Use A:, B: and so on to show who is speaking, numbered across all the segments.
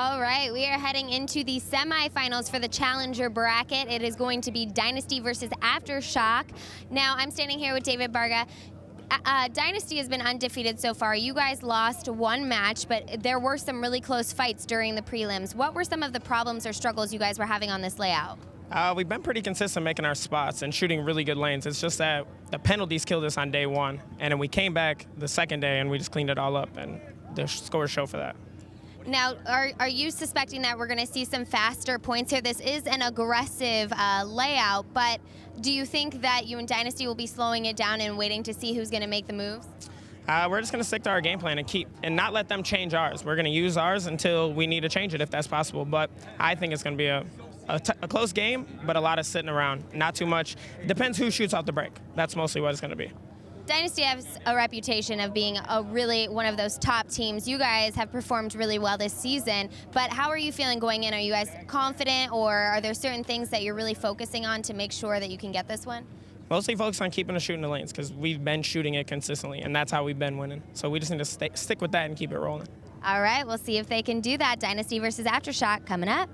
A: All right, we are heading into the semifinals for the Challenger bracket. It is going to be Dynasty versus Aftershock. Now, I'm standing here with David Barga. Dynasty has been undefeated so far. You guys lost one match, but there were some really close fights during the prelims. What were some of the problems or struggles you guys were having on this layout?
B: We've been pretty consistent making our spots and shooting really good lanes. It's just that the penalties killed us on day one, and then we came back the second day and we just cleaned it all up, and the scores show for that.
A: Now, are you suspecting that we're going to see some faster points here? This is an aggressive layout, but do you think that you and Dynasty will be slowing it down and waiting to see who's going to make the moves?
B: We're just going to stick to our game plan and not let them change ours. We're going to use ours until we need to change it if that's possible, but I think it's going to be a close game, but a lot of sitting around. Not too much. It depends who shoots off the break. That's mostly what it's going to be.
A: Dynasty has a reputation of being one of those top teams. You guys have performed really well this season, but how are you feeling going in? Are you guys confident, or are there certain things that you're really focusing on to make sure that you can get this one?
B: Mostly focused on keeping the shooting the lanes because we've been shooting it consistently, and that's how we've been winning. So we just need to stick with that and keep it rolling.
A: All right, we'll see if they can do that. Dynasty versus Aftershock coming up.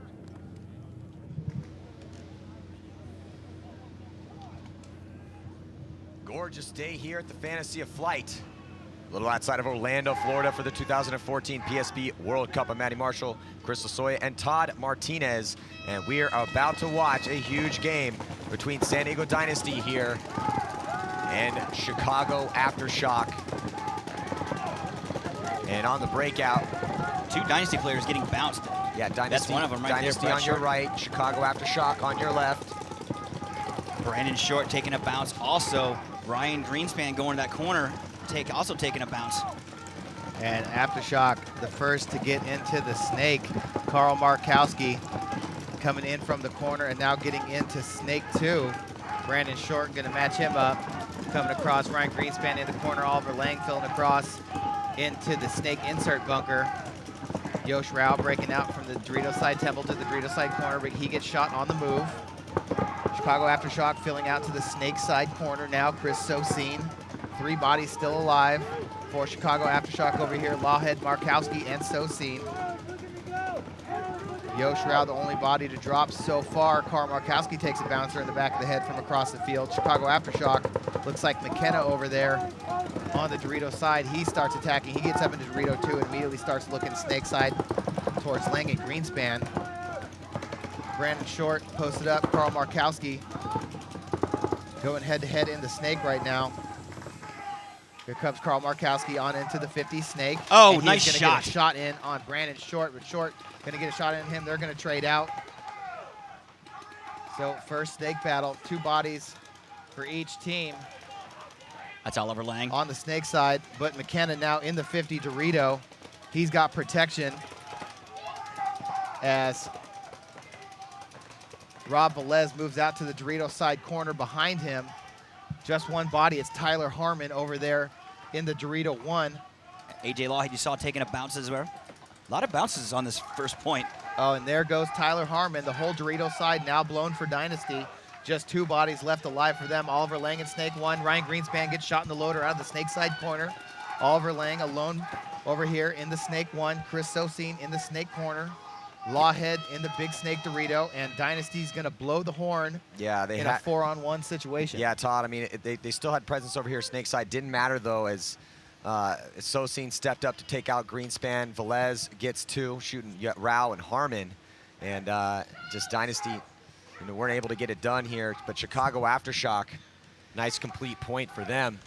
C: Gorgeous day here at the Fantasy of Flight. A little outside of Orlando, Florida for the 2014 PSP World Cup. I'm Matty Marshall, Chris Lasoya, and Todd Martinez. And we are about to watch a huge game between San Diego Dynasty here and Chicago Aftershock. And on the breakout,
D: two Dynasty players getting bounced.
C: Yeah, Dynasty.
D: That's one of them right
C: Dynasty
D: there.
C: on your right, Chicago Aftershock on your left.
D: Brandon Short taking a bounce. Also, Ryan Greenspan going to that corner, also taking a bounce.
E: And Aftershock, the first to get into the snake. Carl Markowski coming in from the corner and now getting into snake 2. Brandon Short going to match him up. Coming across, Ryan Greenspan in the corner. Oliver Lang filling across into the snake insert bunker. Yosh Rao breaking out from the Dorito side temple to the Dorito side corner, but he gets shot on the move. Chicago Aftershock filling out to the snake side corner now. Chris Sosine, 3 bodies still alive for Chicago Aftershock over here. Lawhead, Markowski, and Sosine. Yosh Rao, the only body to drop so far. Carl Markowski takes a bouncer in the back of the head from across the field. Chicago Aftershock looks like McKenna over there on the Dorito side. He starts attacking. He gets up into Dorito 2 and immediately starts looking snake side towards Lang and Greenspan. Brandon Short posted up. Carl Markowski going head-to-head in the snake right now. Here comes Carl Markowski on into the 50 snake.
D: Oh, nice shot.
E: He's going to get a shot in on Brandon Short, but Short going to get a shot in him. They're going to trade out. So first snake battle, 2 bodies for each team.
D: That's Oliver Lang.
E: On the snake side, but McKenna now in the 50 Dorito. He's got protection as Rob Velez moves out to the Dorito side corner behind him. Just one body. It's Tyler Harmon over there in the Dorito 1.
D: AJ Lawhead, you saw taking a bounce as well. A lot of bounces on this first point.
E: Oh, and there goes Tyler Harmon. The whole Dorito side now blown for Dynasty. Just 2 bodies left alive for them. Oliver Lang in snake 1. Ryan Greenspan gets shot in the loader out of the snake side corner. Oliver Lang alone over here in the snake 1. Chris Sosine in the snake corner. Lawhead in the big snake Dorito, and Dynasty's going to blow the horn in a 4-on-1 situation.
C: Yeah, Todd, I mean, they still had presence over here snake side. Didn't matter, though, as Sosine stepped up to take out Greenspan. Velez gets 2, shooting Rao and Harmon. And just Dynasty weren't able to get it done here. But Chicago Aftershock, nice complete point for them.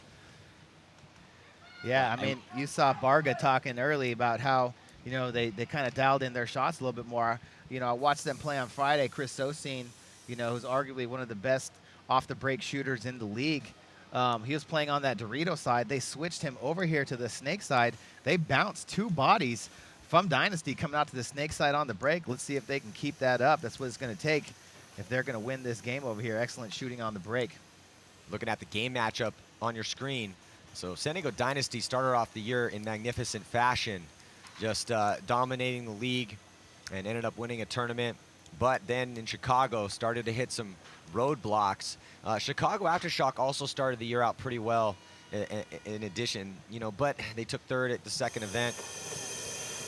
E: Yeah, I mean, you saw Barga talking early about how they kind of dialed in their shots a little bit more. I watched them play on Friday. Chris Sosine, who's arguably one of the best off-the-break shooters in the league. He was playing on that Dorito side. They switched him over here to the snake side. They bounced 2 bodies from Dynasty coming out to the snake side on the break. Let's see if they can keep that up. That's what it's going to take if they're going to win this game over here. Excellent shooting on the break.
C: Looking at the game matchup on your screen. So San Diego Dynasty started off the year in magnificent fashion, just dominating the league and ended up winning a tournament. But then in Chicago started to hit some roadblocks. Chicago Aftershock also started the year out pretty well in addition, but they took 3rd at the second event.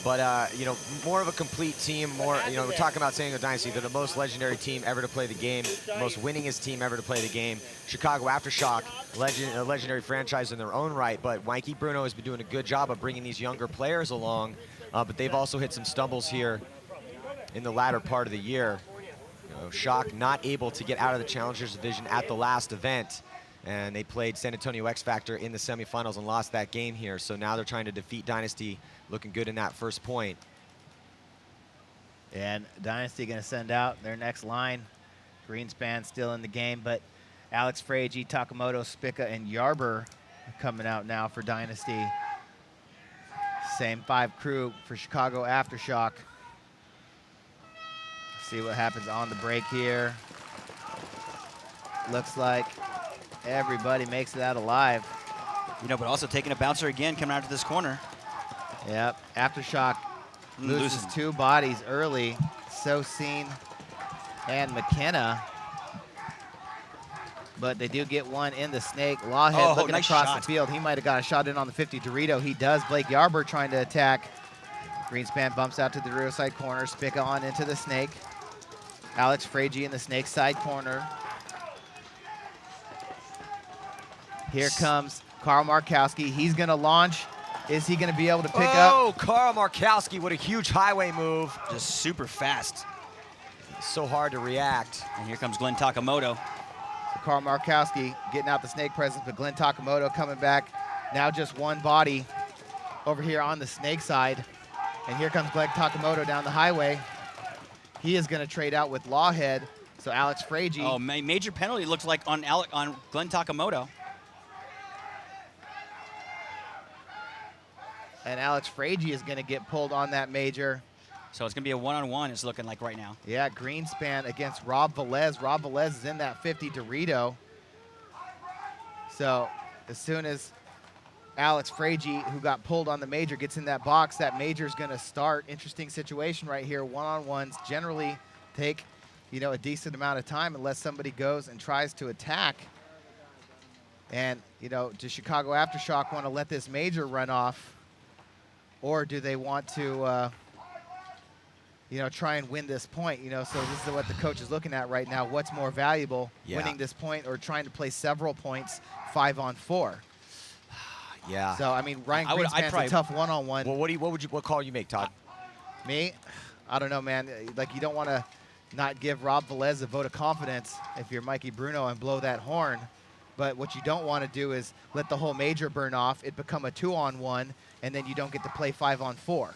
C: But, you know, more of a complete team, more, you know, we're talking about San Diego Dynasty. They're the most legendary team ever to play the game, the most winningest team ever to play the game. Chicago Aftershock, a legendary franchise in their own right, but Mikey Bruno has been doing a good job of bringing these younger players along, but they've also hit some stumbles here in the latter part of the year. You know, Shock not able to get out of the Challengers Division at the last event, and they played San Antonio X Factor in the semifinals and lost that game here. So now they're trying to defeat Dynasty, looking good in that first point.
E: And Dynasty going to send out their next line. Greenspan still in the game, but Alex Frage, Takamoto, Spica, and Yarber coming out now for Dynasty. Same 5 crew for Chicago Aftershock. See what happens on the break here. Looks like everybody makes it out alive.
D: You know, but also taking a bouncer again, coming out to this corner.
E: Yep, Aftershock loses 2 bodies early. Sosine and McKenna. But they do get one in the snake. Lawhead looking
D: nice
E: across
D: shot.
E: the field. He might have got a shot in on the 50 Dorito. He does. Blake Yarber trying to attack. Greenspan bumps out to the rear side corner. Spica on into the snake. Alex Frage in the snake side corner. Here comes Carl Markowski. He's going to launch. Is he going to be able to pick up?
C: Oh, Carl Markowski, what a huge highway move.
D: Just super fast.
C: So hard to react.
D: And here comes Glenn Takamoto.
E: So Carl Markowski getting out the snake presence, but Glenn Takamoto coming back. Now just one body over here on the snake side. And here comes Glenn Takamoto down the highway. He is going to trade out with Lawhead. So Alex Frage.
D: Oh, major penalty looks like on Glenn Takamoto.
E: And Alex Frage is going to get pulled on that major.
D: So it's going to be a one-on-one, it's looking like right now.
E: Yeah, Greenspan against Rob Velez. Rob Velez is in that 50 Dorito. So as soon as Alex Frage, who got pulled on the major, gets in that box, that major is going to start. Interesting situation right here. One-on-ones generally take, you know, a decent amount of time unless somebody goes and tries to attack. And, you know, does Chicago Aftershock want to let this major run off? Or do they want to, you know, try and win this point? You know, so this is what the coach is looking at right now. What's more valuable, winning this point or trying to play several points 5-on-4?
C: Yeah.
E: So, I mean, Ryan Greenspan's a tough one-on-one.
C: Well, what call you make, Todd?
E: Me? I don't know, man. Like, you don't want to not give Rob Velez a vote of confidence if you're Mikey Bruno and blow that horn. But what you don't want to do is let the whole major burn off, it become a 2-on-1, and then you don't get to play 5-on-4.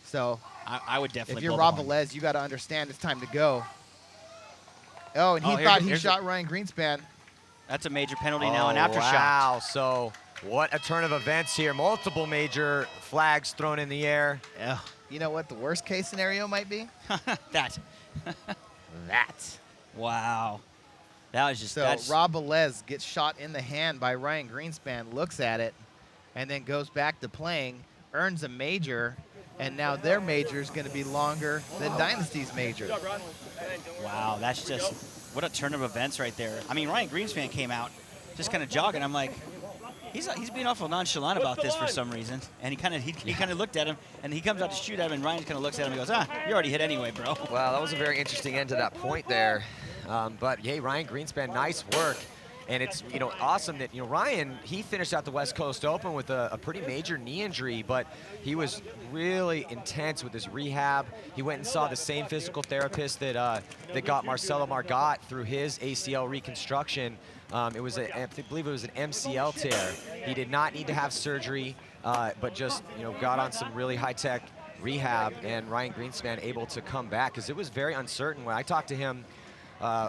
E: So
D: I would definitely.
E: If you're Rob Velez, you got to understand it's time to go. Oh, and he thought he shot Ryan Greenspan.
D: That's a major penalty now on Aftershock.
C: Wow, so what a turn of events here. Multiple major flags thrown in the air.
E: Yeah. You know what the worst case scenario might be?
D: That.
E: That.
D: Wow. That was just
E: so Rob Velez gets shot in the hand by Ryan Greenspan, looks at it, and then goes back to playing, earns a major, and now their major is going to be longer than Dynasty's major.
D: Wow, that's just what a turn of events right there. I mean, Ryan Greenspan came out just kind of jogging. I'm like, he's being awful nonchalant about this for some reason. And he kind of looked at him, and he comes out to shoot at him, and Ryan kind of looks at him and goes, you already hit anyway, bro.
C: Well, that was a very interesting end to that point there. But, hey, Ryan Greenspan, nice work. And it's, you know, awesome that, you know, Ryan, he finished out the West Coast Open with a pretty major knee injury, but he was really intense with his rehab. He went and saw the same physical therapist that got Marcelo Margot through his ACL reconstruction. I believe it was an MCL tear. He did not need to have surgery, but just, you know, got on some really high-tech rehab, and Ryan Greenspan able to come back because it was very uncertain. When I talked to him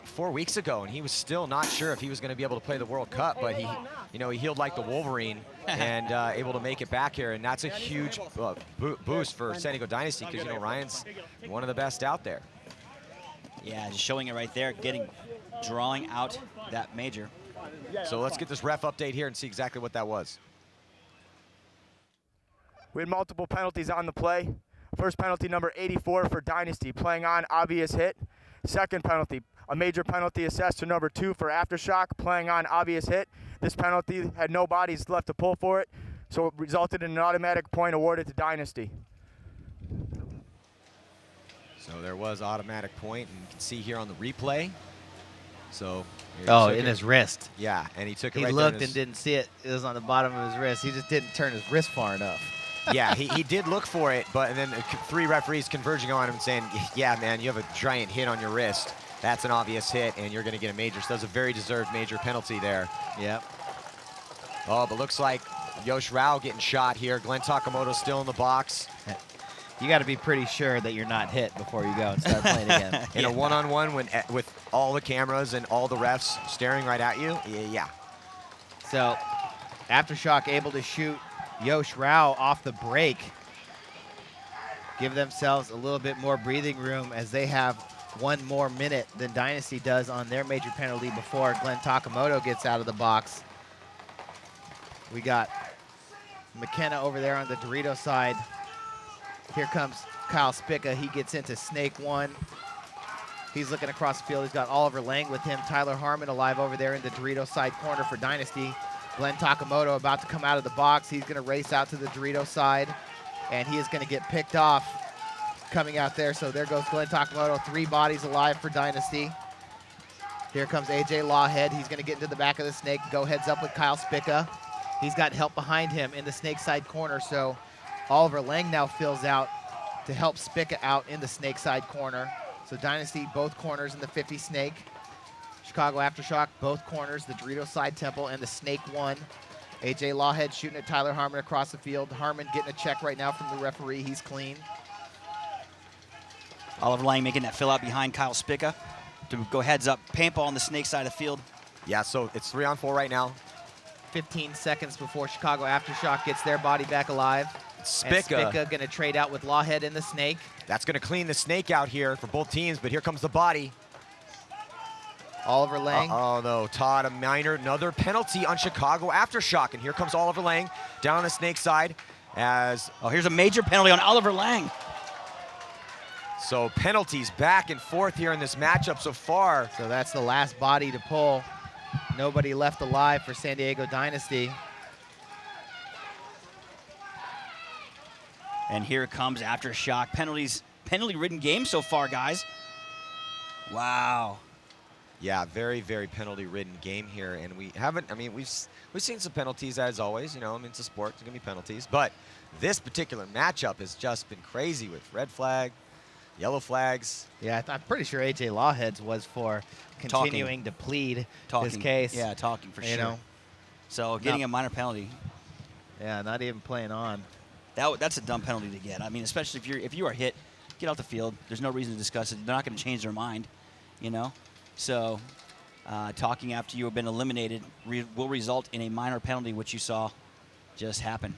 C: 4 weeks ago, and he was still not sure if he was going to be able to play the World Cup, but he healed like the Wolverine and able to make it back here, and that's a huge boost for San Diego Dynasty because, you know, Ryan's one of the best out there.
D: Yeah, just showing it right there, drawing out that major.
C: So let's get this ref update here and see exactly what that was.
F: We had multiple penalties on the play. First penalty, number 84 for Dynasty, playing on obvious hit. Second penalty, a major penalty assessed to number 2 for Aftershock, playing on obvious hit. This penalty had no bodies left to pull for it, so it resulted in an automatic point awarded to Dynasty.
C: So there was automatic point, and you can see here on the replay. So
E: oh, in his wrist.
C: Yeah, and he took it
E: He
C: right there in
E: looked
C: his,
E: and didn't see it. It was on the bottom of his wrist. He just didn't turn his wrist far enough.
C: Yeah, he did look for it, but and then 3 referees converging on him and saying, yeah, man, you have a giant hit on your wrist. That's an obvious hit, and you're going to get a major. So that's a very deserved major penalty there.
E: Yep.
C: Oh, but looks like Yosh Rao getting shot here. Glenn Takamoto still in the box.
E: You got to be pretty sure that you're not hit before you go and start playing again.
C: In a one-on-one with all the cameras and all the refs staring right at you, yeah.
E: So Aftershock able to shoot Yosh Rao off the break. Give themselves a little bit more breathing room as they have 1 more minute than Dynasty does on their major penalty before Glenn Takamoto gets out of the box. We got McKenna over there on the Dorito side. Here comes Kyle Spica. He gets into snake 1. He's looking across the field. He's got Oliver Lang with him. Tyler Harmon alive over there in the Dorito side corner for Dynasty. Glenn Takamoto about to come out of the box. He's going to race out to the Dorito side, and he is going to get picked off coming out there. So there goes Glenn Takamoto. 3 bodies alive for Dynasty. Here comes AJ Lawhead. He's going to get into the back of the snake. Go heads up with Kyle Spica. He's got help behind him in the snake side corner. So Oliver Lang now fills out to help Spica out in the snake side corner. So Dynasty, both corners in the 50 snake. Chicago Aftershock, both corners, the Dorito side temple and the snake 1. AJ Lawhead shooting at Tyler Harmon across the field. Harmon getting a check right now from the referee. He's clean.
D: Oliver Lang making that fill out behind Kyle Spica to go heads up. Paintball on the snake side of the field.
C: Yeah, so it's 3-on-4 right now.
E: 15 seconds before Chicago Aftershock gets their body back alive.
C: Spica
E: going to trade out with Lawhead in the snake.
C: That's going to clean the snake out here for both teams, but here comes the body.
E: Oliver Lang.
C: Oh no, Todd, a minor, another penalty on Chicago Aftershock. And here comes Oliver Lang down on the snake side as...
D: Oh, here's a major penalty on Oliver Lang.
C: So penalties back and forth here in this matchup so far.
E: So that's the last body to pull. Nobody left alive for San Diego Dynasty.
D: And here comes Aftershock. Penalty-ridden game so far, guys. Wow.
C: Yeah, very, very penalty-ridden game here, and we haven't. I mean, we've seen some penalties as always. You know, I mean, it's a sport; it's gonna be penalties. But this particular matchup has just been crazy with red flag, yellow flags.
E: Yeah, I'm pretty sure AJ Lawhead's was for continuing to plead his case.
D: Yeah, talking for
E: you
D: sure.
E: know.
D: So getting a minor penalty.
E: Yeah, not even playing on.
D: That's a dumb penalty to get. I mean, especially if you are hit, get off the field. There's no reason to discuss it. They're not going to change their mind, you know. So talking after you have been eliminated will result in a minor penalty, which you saw just happen.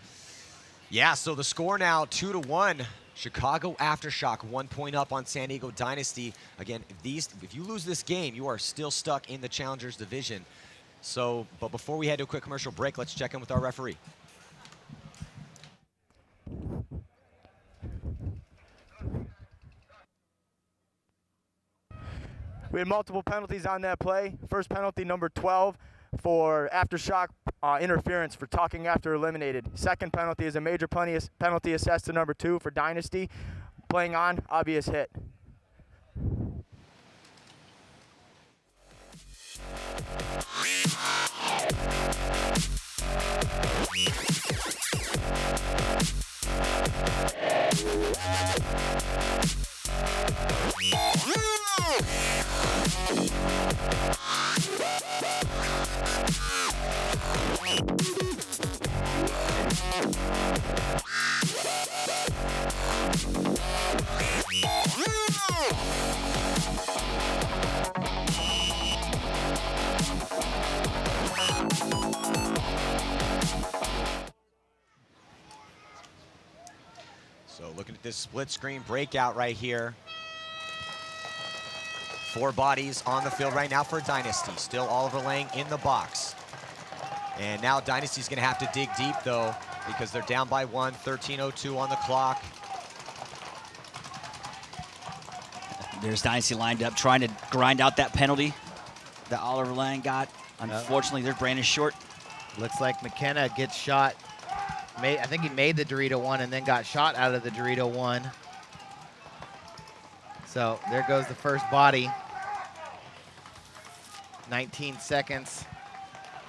C: Yeah, so the score now 2-1. Chicago Aftershock 1 point up on San Diego Dynasty. Again, if you lose this game, you are still stuck in the Challengers division. So, but before we head to a quick commercial break, let's check in with our referee.
F: We had multiple penalties on that play. First penalty, number 12, for Aftershock interference for talking after eliminated. Second penalty is a major penalty assessed to number 2 for Dynasty, playing on obvious hit.
C: So looking at this split screen breakout right here. 4 bodies on the field right now for Dynasty. Still Oliver Lang in the box. And now Dynasty's gonna have to dig deep though, because they're down by 1, 13:02 on the clock.
D: There's Dynasty lined up, trying to grind out that penalty that Oliver Lang got. Unfortunately, there's Brandon Short.
E: Looks like McKenna gets shot. I think he made the Dorito 1 and then got shot out of the Dorito 1. So there goes the first body. 19 seconds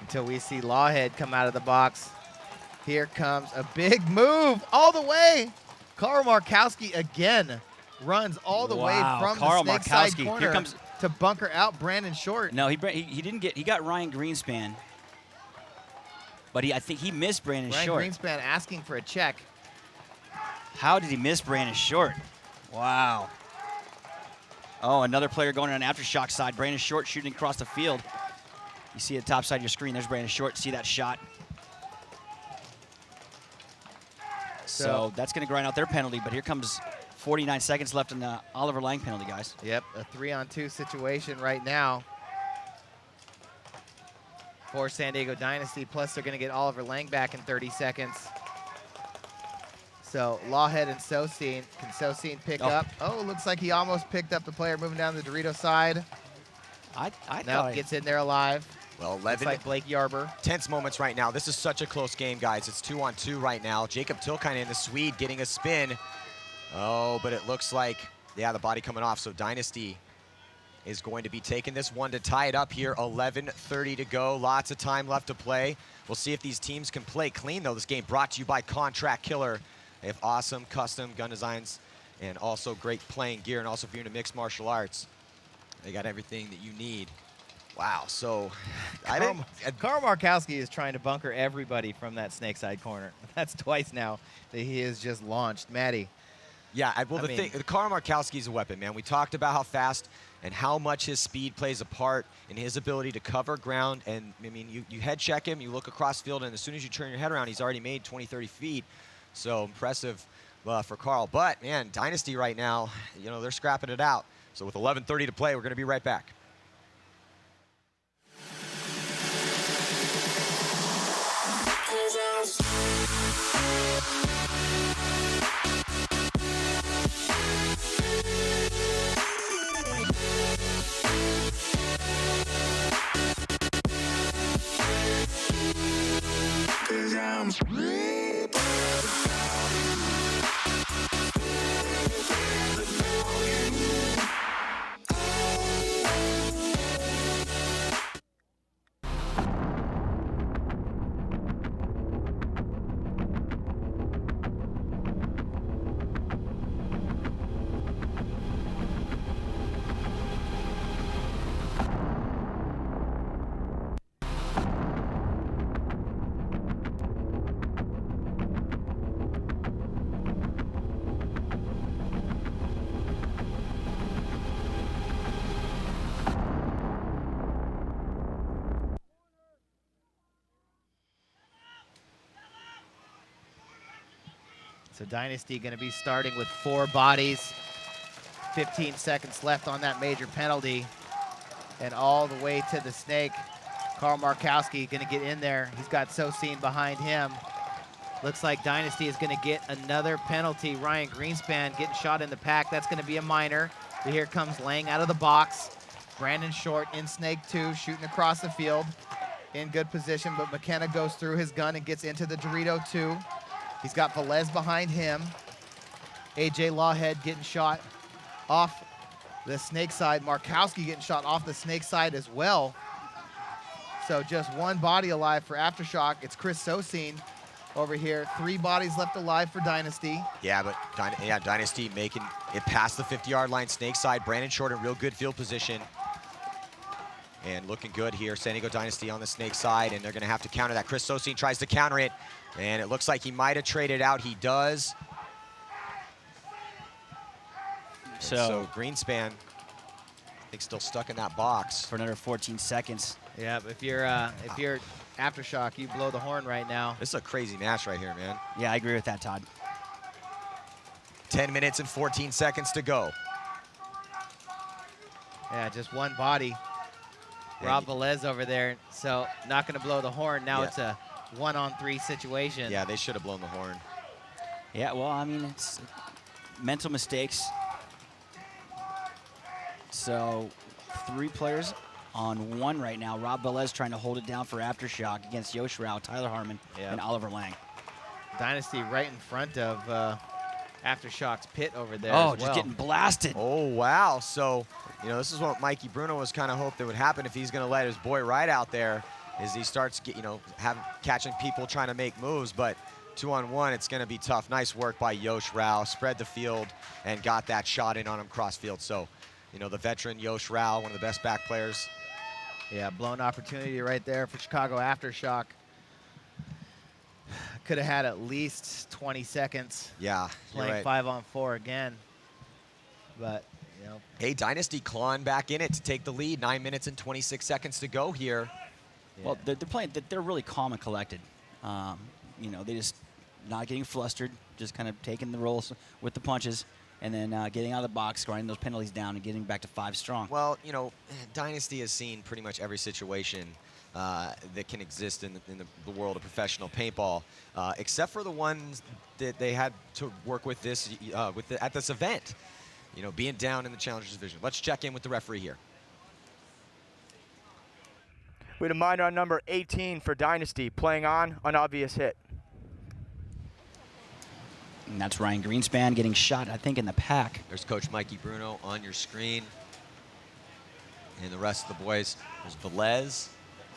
E: until we see Lawhead come out of the box. Here comes a big move all the way. Carl Markowski again runs all the way from
D: Carl
E: the snake
D: Markowski.
E: side corner
D: Here comes
E: to bunker out Brandon Short.
D: No, he didn't get. He got Ryan Greenspan, but I think he missed Brandon Short.
E: Ryan Greenspan asking for a check.
D: How did he miss Brandon Short? Wow. Oh, another player going on Aftershock side. Brandon Short shooting across the field. You see the top side of your screen. There's Brandon Short. See that shot? So that's going to grind out their penalty, but here comes 49 seconds left in the Oliver Lang penalty, guys.
E: Yep, a 3-on-2 situation right now for San Diego Dynasty. Plus, they're going to get Oliver Lang back in 30 seconds. So Lawhead and Sosine. Can Sosine pick up? Oh, looks like he almost picked up the player moving down the Dorito side.
D: I
E: Now gets in there alive.
C: Well,
E: Looks like Blake Yarber.
C: Tense moments right now. This is such a close game, guys. It's 2-on-2 right now. Jacob Tilkainen in the Swede getting a spin. Oh, but it looks like, yeah, the body coming off. So Dynasty is going to be taking this one to tie it up here. 11:30 to go. Lots of time left to play. We'll see if these teams can play clean, though. This game brought to you by Contract Killer. They have awesome custom gun designs and also great playing gear. And also if you're into mixed martial arts, they got everything that you need. Wow, so
E: Carl Markowski is trying to bunker everybody from that snake side corner. That's twice now that he has just launched. Maddie.
C: Yeah, Carl Markowski is a weapon, man. We talked about how fast and how much his speed plays a part in his ability to cover ground. And, I mean, you head check him, you look across field, and as soon as you turn your head around, he's already made 20, 30 feet. So impressive for Carl. But, man, Dynasty right now, you know, they're scrapping it out. So with 11:30 to play, we're going to be right back.
E: So Dynasty going to be starting with 4 bodies. 15 seconds left on that major penalty. And all the way to the snake. Carl Markowski going to get in there. He's got Sosine behind him. Looks like Dynasty is going to get another penalty. Ryan Greenspan getting shot in the pack. That's going to be a minor. But here comes Lang out of the box. Brandon Short in snake 2, shooting across the field. In good position, but McKenna goes through his gun and gets into the Dorito 2. He's got Velez behind him. AJ Lawhead getting shot off the snake side. Markowski getting shot off the snake side as well. So just 1 body alive for Aftershock. It's Chris Sosine over here. 3 bodies left alive for Dynasty.
C: Yeah, but Dynasty making it past the 50-yard line, snake side. Brandon Short in real good field position. And looking good here, San Diego Dynasty on the snake side, and they're going to have to counter that. Chris Sosine tries to counter it, and it looks like he might have traded out. He does. So Greenspan, I think, still stuck in that box
D: for another 14 seconds.
E: Yeah, if you're Aftershock, you blow the horn right now.
C: This is a crazy match right here, man.
D: Yeah, I agree with that, Todd.
C: 10 minutes and 14 seconds to go.
E: Yeah, just 1 body. Rob Velez over there, so not going to blow the horn. Now it's a 1-on-3 situation.
C: Yeah, they should have blown the horn.
D: Yeah, well, I mean, it's mental mistakes. So 3 players on 1 right now. Rob Velez trying to hold it down for Aftershock against Yosh Rao, Tyler Harmon, and Oliver Lang.
E: Dynasty right in front of Aftershock's pit over there
D: Oh,
E: as
D: just
E: well.
D: getting blasted.
C: Oh, wow. So, you know, this is what Mikey Bruno was kind of hoped that would happen if he's going to let his boy Wright out there, is he starts, catching people trying to make moves. But 2-on-1, it's going to be tough. Nice work by Yosh Rao. Spread the field and got that shot in on him cross field. So, you know, the veteran Yosh Rao, one of the best back players.
E: Yeah, blown opportunity right there for Chicago Aftershock. Could have had at least 20 seconds.
C: Yeah,
E: Playing
C: right.
E: 5-on-4 again. But, you know.
C: Hey, Dynasty clawing back in it to take the lead. 9 minutes and 26 seconds to go here.
D: Well, they're playing. They're really calm and collected. You know, they just not getting flustered, just kind of taking the rolls with the punches, and then getting out of the box, grinding those penalties down, and getting back to 5 strong.
C: Well, you know, Dynasty has seen pretty much every situation that can exist in the world of professional paintball, except for the ones that they had to work with at this event. You know, being down in the Challengers Division. Let's check in with the referee here.
F: We had a minor on number 18 for Dynasty, playing on unobvious hit.
D: And that's Ryan Greenspan getting shot, I think, in the pack.
C: There's Coach Mikey Bruno on your screen. And the rest of the boys, there's Velez,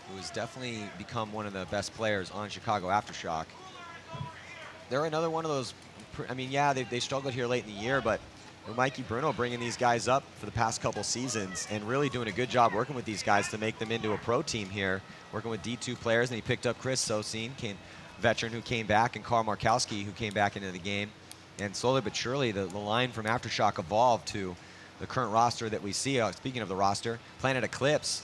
C: who has definitely become one of the best players on Chicago Aftershock. They're another one of those, I mean, yeah, they struggled here late in the year, but Mikey Bruno bringing these guys up for the past couple seasons and really doing a good job working with these guys to make them into a pro team here, working with D2 players. And he picked up Chris Sosine, veteran who came back, and Karl Markowski, who came back into the game. And slowly but surely, the line from Aftershock evolved to the current roster that we see. Speaking of the roster, Planet Eclipse,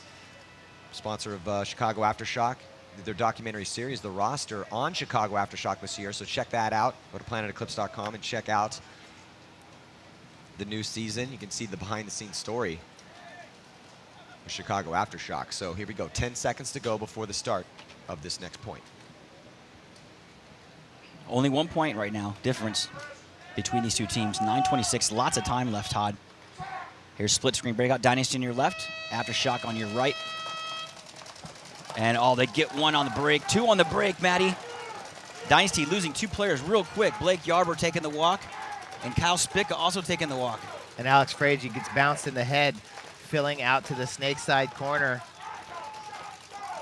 C: sponsor of Chicago Aftershock, their documentary series, The Roster, on Chicago Aftershock this year. So check that out. Go to planeteclipse.com and check out the new season. You can see the behind-the-scenes story of Chicago Aftershock. So here we go. 10 seconds to go before the start of this next point.
D: Only 1 point right now, difference between these two teams. 9:26, lots of time left, Todd. Here's split screen breakout. Dynasty on your left, Aftershock on your right. And they get 1 on the break, 2 on the break, Maddie. Dynasty losing 2 players real quick. Blake Yarber taking the walk, and Kyle Spica also taking the walk.
E: And Alex Frazier gets bounced in the head, filling out to the snake side corner.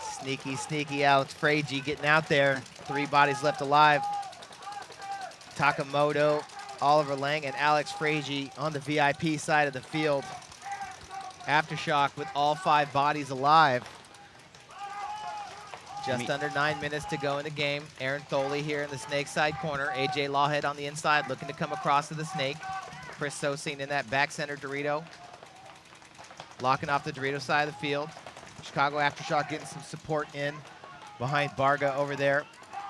E: Sneaky, sneaky Alex Frazier getting out there. 3 bodies left alive. Takamoto, Oliver Lang, and Alex Frazier on the VIP side of the field. Aftershock with all 5 bodies alive. Just under 9 minutes to go in the game. Aaron Tholey here in the snake side corner. AJ Lawhead on the inside looking to come across to the snake. Chris Sosine in that back center Dorito. Locking off the Dorito side of the field. Chicago Aftershock getting some support in behind Barga over there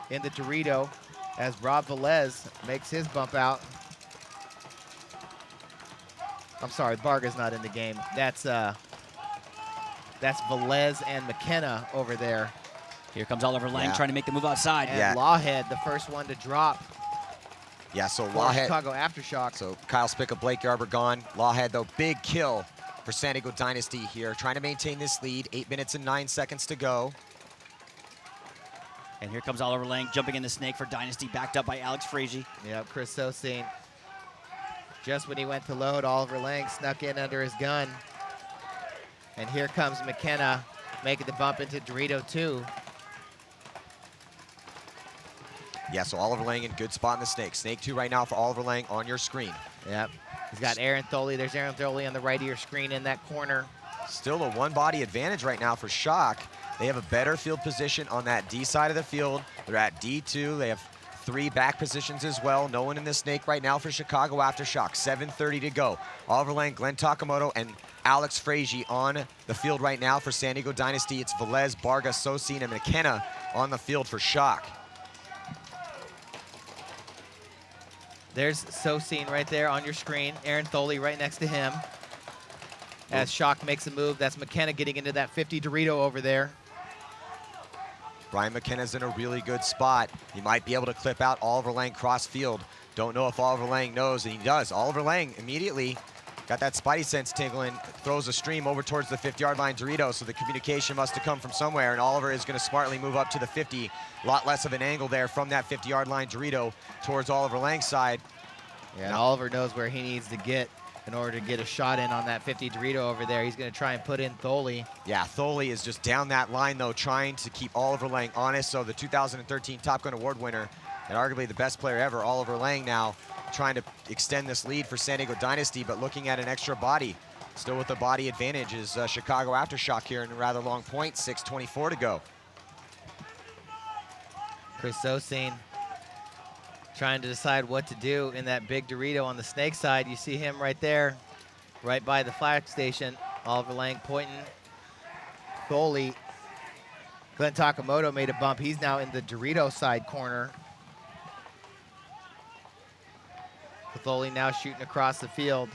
E: in the Dorito as Rob Velez makes his bump out. I'm sorry, Barga's not in the game. That's Velez and McKenna over there.
D: Here comes Oliver Lang trying to make the move outside.
E: And Lawhead, the first one to drop.
C: Yeah, so
E: for
C: Lawhead.
E: Chicago Aftershock.
C: So Kyle Spica, Blake Yarber gone. Lawhead, though, big kill for San Diego Dynasty here, trying to maintain this lead. 8 minutes and 9 seconds to go.
D: And here comes Oliver Lang jumping in the snake for Dynasty, backed up by Alex Frazier.
E: Yep, Chris Sosine. Just when he went to load, Oliver Lang snuck in under his gun. And here comes McKenna making the bump into Dorito 2.
C: Yeah, so Oliver Lang in good spot in the snake. Snake 2 right now for Oliver Lang on your screen.
E: Yep. He's got Aaron Tholey. There's Aaron Tholey on the right of your screen in that corner.
C: Still a 1-body advantage right now for Shock. They have a better field position on that D side of the field. They're at D2. They have 3 back positions as well. No one in the snake right now for Chicago Aftershock. 7:30 to go. Oliver Lang, Glenn Takamoto, and Alex Frazier on the field right now for San Diego Dynasty. It's Velez, Barga, Sosine, and McKenna on the field for Shock.
E: There's Sosine right there on your screen. Aaron Tholey right next to him. As Shock makes a move, that's McKenna getting into that 50 Dorito over there.
C: Brian McKenna's in a really good spot. He might be able to clip out Oliver Lang cross field. Don't know if Oliver Lang knows, and he does. Oliver Lang immediately got that spidey sense tingling, throws a stream over towards the 50-yard line Dorito, so the communication must have come from somewhere, and Oliver is going to smartly move up to the 50. A lot less of an angle there from that 50-yard line Dorito towards Oliver Lang's side.
E: Yeah, and Oliver knows where he needs to get in order to get a shot in on that 50 Dorito over there. He's going to try and put in Thole.
C: Yeah, Thole is just down that line, though, trying to keep Oliver Lang honest. So the 2013 Top Gun Award winner and arguably the best player ever, Oliver Lang, now trying to extend this lead for San Diego Dynasty, but looking at an extra body. Still with the body advantage is Chicago Aftershock here in a rather long point, 6:24 to go.
E: Chris Sosine trying to decide what to do in that big Dorito on the snake side. You see him right there, right by the flag station. Oliver Lang pointing. Thole. Glenn Takamoto made a bump. He's now in the Dorito side corner. Thole now shooting across the field.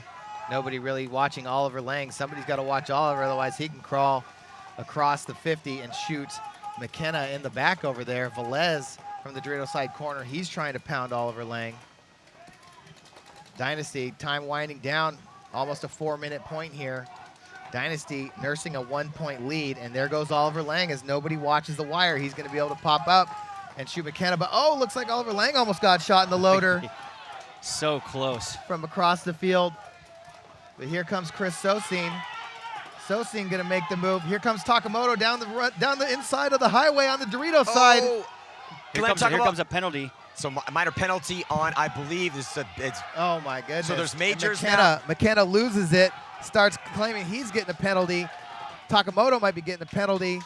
E: Nobody really watching Oliver Lang. Somebody's got to watch Oliver, otherwise he can crawl across the 50 and shoot McKenna in the back over there. Velez from the Dorito side corner. He's trying to pound Oliver Lang. Dynasty, time winding down. Almost a 4-minute point here. Dynasty nursing a 1-point lead, and there goes Oliver Lang as nobody watches the wire. He's going to be able to pop up and shoot McKenna, but oh, looks like Oliver Lang almost got shot in the loader.
D: So close.
E: From across the field. But here comes Chris Sosine. Sosine going to make the move. Here comes Takamoto down the inside of the highway on the Dorito side.
D: Here comes a penalty.
C: So minor penalty on, I believe, it's
E: Oh my goodness.
C: So there's majors
E: McKenna loses it, starts claiming he's getting a penalty. Takamoto might be getting a pentalty.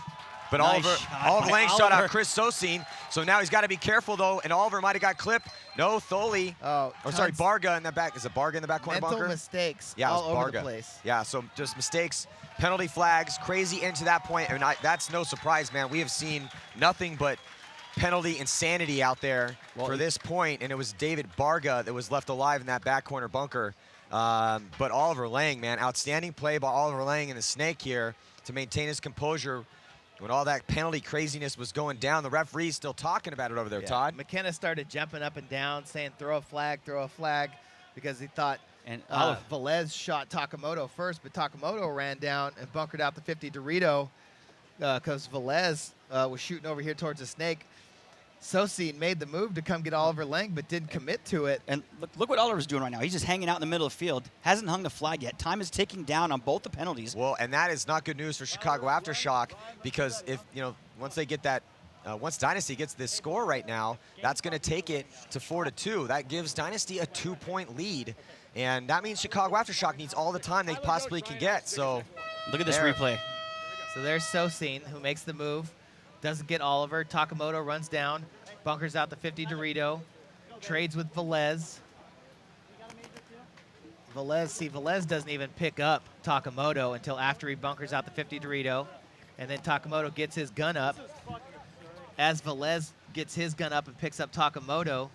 C: But
D: Nice
C: Oliver Lang shot
D: Oliver.
C: out Chris Sosine, so now he's got to be careful, though, and Oliver might have got clipped. No, Thole.
E: Oh,
C: Or sorry, Barga in the back. Is it Barga in the back corner
E: mental
C: bunker?
E: mistakes
C: Yeah, it
E: all
C: was
E: over
C: Barga.
E: the place.
C: Yeah, so just mistakes, penalty flags, crazy into that point. I mean, that's no surprise, man. We have seen nothing but penalty insanity out there for this point, and it was David Barga that was left alive in that back corner bunker. But Oliver Lang, man, outstanding play by Oliver Lang in the snake here to maintain his composure when all that penalty craziness was going down. The referee's still talking about it over there, Todd.
E: McKenna started jumping up and down, saying throw a flag, because he thought
D: And
E: Velez shot Takamoto first, but Takamoto ran down and bunkered out the 50 Dorito because Velez was shooting over here towards the snake. Sosine made the move to come get Oliver Lang, but didn't commit to it.
D: And look what Oliver's doing right now. He's just hanging out in the middle of the field. Hasn't hung the flag yet. Time is ticking down on both the penalties.
C: Well, and that is not good news for Chicago Aftershock, because if, once they get that, once Dynasty gets this score right now, that's going to take it to 4-2. That gives Dynasty a 2-point lead, and that means Chicago Aftershock needs all the time they possibly can get. So
D: Look at this replay.
E: So there's Sosine, who makes the move, doesn't get Oliver. Takamoto runs down, bunkers out the 50 Dorito, trades with Velez. Velez doesn't even pick up Takamoto until after he bunkers out the 50 Dorito, and then Takamoto gets his gun up. As Velez gets his gun up and picks up Takamoto,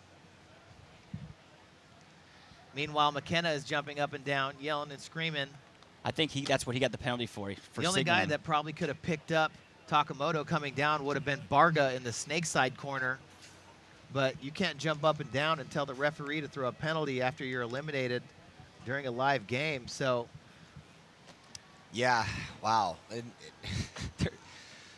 E: meanwhile, McKenna is jumping up and down, yelling and screaming.
D: I think that's what he got the penalty for.
E: The only guy that probably could have picked up Takamoto coming down would have been Barga in the snake side corner. But you can't jump up and down and tell the referee to throw a penalty after you're eliminated during a live game. So,
C: yeah, wow.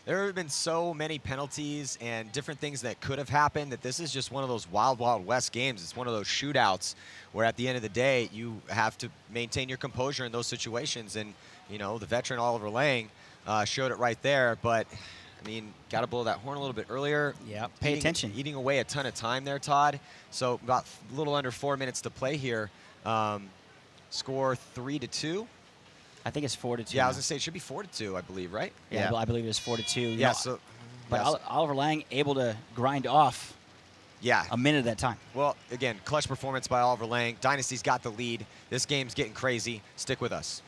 C: There have been so many penalties and different things that could have happened that this is just one of those wild, wild west games. It's one of those shootouts where at the end of the day, you have to maintain your composure in those situations. And, the veteran Oliver Lang showed it right there. But, I mean, got to blow that horn a little bit earlier.
D: Yeah, pay attention.
C: Eating away a ton of time there, Todd. So about a little under 4 minutes to play here. Score 3-2.
D: I think it's 4-2.
C: Yeah, I was going to say it should be 4-2, I believe, right?
D: Yeah, I believe it was 4-2.
C: Yeah, so.
D: But Oliver Lang able to grind off a minute at that time.
C: Well, again, clutch performance by Oliver Lang. Dynasty's got the lead. This game's getting crazy. Stick with us.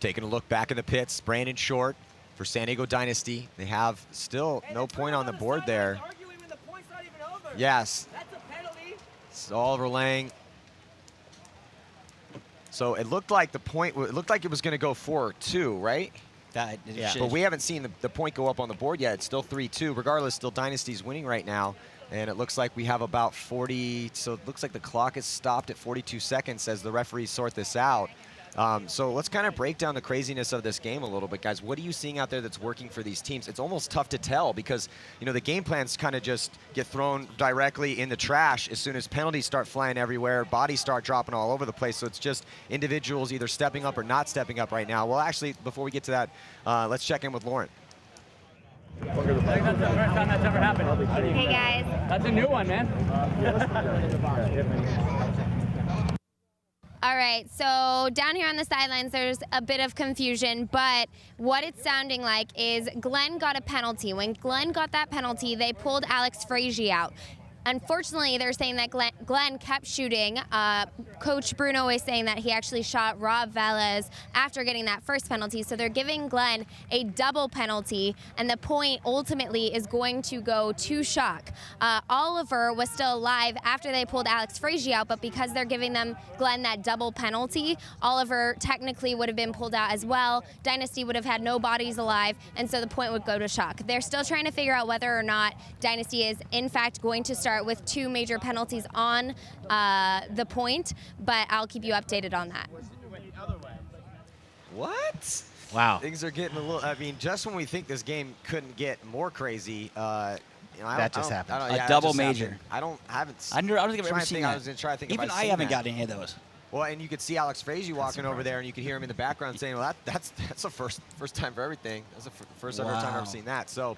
C: Taking a look back in the pits, Brandon Short for San Diego Dynasty. They have still no point on the board there. Yes. It's all relaying. So it looked like the point, it looked like it was going to go 4-2, right?
D: Yeah.
C: But we haven't seen the point go up on the board yet. It's still 3-2. Regardless, still Dynasty's winning right now. And it looks like we have about 40, so it looks like the clock is stopped at 42 seconds as the referees sort this out. So let's kind of break down the craziness of this game a little bit, guys. What are you seeing out there that's working for these teams? It's almost tough to tell because, you know, the game plans kind of just get thrown directly in the trash as soon as penalties start flying everywhere, bodies start dropping all over the place. So it's just individuals either stepping up or not stepping up right now. Well, actually, before we get to that, let's check in with Lauren.
G: I think that's the first time that's ever happened.
A: Hey guys.
G: That's a new one, man.
A: All right, so down here on the sidelines, there's a bit of confusion, but what it's sounding like is Glenn got a penalty. When Glenn got that penalty, they pulled Alex Frazier out. Unfortunately, they're saying that Glenn kept shooting. Coach Bruno is saying that he actually shot Rob Velez after getting that first penalty. So they're giving Glenn a double penalty, and the point ultimately is going to go to Shock. Oliver was still alive after they pulled Alex Frazier out, but because they're giving Glenn that double penalty, Oliver technically would have been pulled out as well. Dynasty would have had no bodies alive, and so the point would go to Shock. They're still trying to figure out whether or not Dynasty is in fact going to start with 2 major penalties on the point, but I'll keep you updated on that.
C: What?
E: Wow.
C: Things are getting a little, I mean, just when we think this game couldn't get more crazy, you know,
E: That just happened.
C: Yeah,
D: A double
C: that just
D: major.
C: happened. I haven't.
D: I don't think I've ever seen that.
C: I was trying to think.
D: Even
C: if
D: I
C: seen
D: haven't
C: that.
D: gotten any of those.
C: Well, and you could see Alex Frazier walking over there, and you could hear him in the background saying, "Well, that's the first time for everything. That's the first ever time I've ever seen that." So,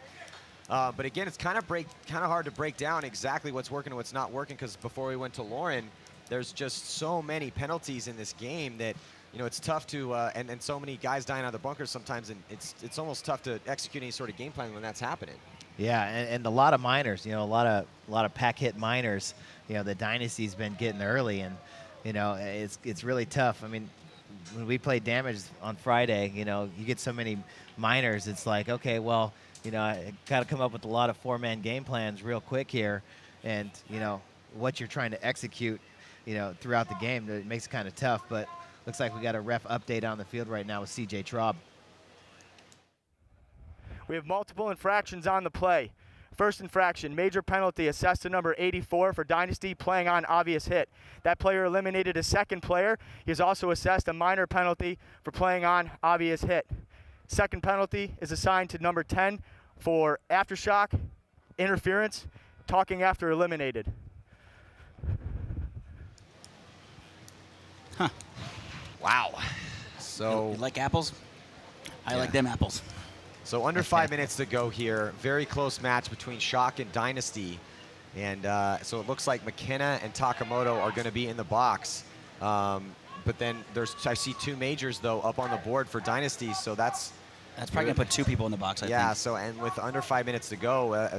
C: but again, it's kind of hard to break down exactly what's working and what's not working, because before we went to Lauren, there's just so many penalties in this game that, you know, it's tough to and so many guys dying out of the bunkers sometimes, and it's almost tough to execute any sort of game plan when that's happening.
E: Yeah, and a lot of minors, you know, a lot of pack hit minors, you know, the Dynasty's been getting early, and you know, it's really tough. I mean, when we played Damage on Friday, you know, you get so many minors, it's like, okay, well, you know, I got to come up with a lot of 4-man game plans real quick here, and you know, what you're trying to execute, you know, throughout the game, it makes it kind of tough. But looks like we got a ref update on the field right now with CJ Traub.
F: We have multiple infractions on the play. First infraction, major penalty assessed to number 84 for Dynasty, playing on obvious hit. That player eliminated a second player. He is also assessed a minor penalty for playing on obvious hit. Second penalty is assigned to number 10 for Aftershock, interference, talking after eliminated.
D: Huh.
C: Wow. So
D: You like apples? I like them apples.
C: So under 5 minutes to go here. Very close match between Shock and Dynasty. And so it looks like McKenna and Takamoto are going to be in the box. But then I see 2 majors, though, up on the board for Dynasty. So that's
D: probably going to put 2 people in the box, I think.
C: Yeah, so and with under 5 minutes to go,